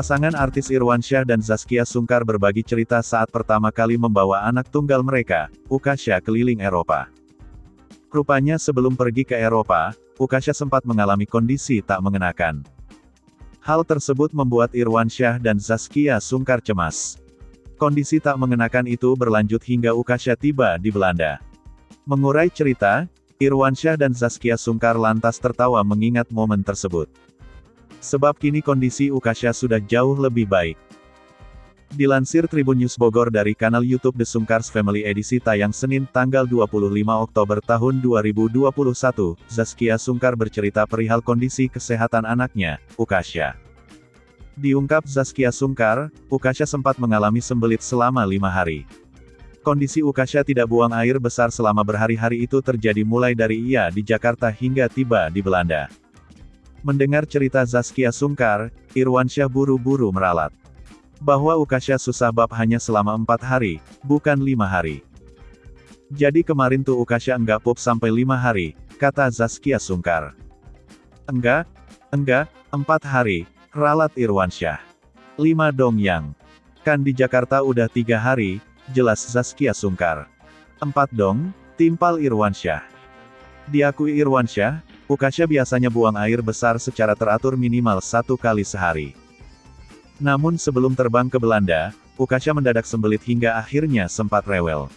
Pasangan artis Irwansyah dan Zaskia Sungkar berbagi cerita saat pertama kali membawa anak tunggal mereka, Ukasha, keliling Eropa. Rupanya sebelum pergi ke Eropa, Ukasha sempat mengalami kondisi tak mengenakan. Hal tersebut membuat Irwansyah dan Zaskia Sungkar cemas. Kondisi tak mengenakan itu berlanjut hingga Ukasha tiba di Belanda. Mengurai cerita, Irwansyah dan Zaskia Sungkar lantas tertawa mengingat momen tersebut. Sebab kini kondisi Ukasha sudah jauh lebih baik. Dilansir Tribun News Bogor dari kanal YouTube The Sungkars Family edisi tayang Senin tanggal 25 Oktober tahun 2021, Zaskia Sungkar bercerita perihal kondisi kesehatan anaknya, Ukasha. Diungkap Zaskia Sungkar, Ukasha sempat mengalami sembelit selama 5 hari. Kondisi Ukasha tidak buang air besar selama berhari-hari itu terjadi mulai dari ia di Jakarta hingga tiba di Belanda. Mendengar cerita Zaskia Sungkar, Irwansyah buru-buru meralat. Bahwa Ukasha susah bab hanya selama 4 hari, bukan 5 hari. Jadi kemarin tuh Ukasha enggak pup sampai 5 hari, kata Zaskia Sungkar. Enggak, 4 hari, ralat Irwansyah. 5 dong yang. Kan di Jakarta udah 3 hari, jelas Zaskia Sungkar. 4 dong, timpal Irwansyah. Diakui Irwansyah, Ukasha biasanya buang air besar secara teratur minimal 1 kali sehari. Namun sebelum terbang ke Belanda, Ukasha mendadak sembelit hingga akhirnya sempat rewel.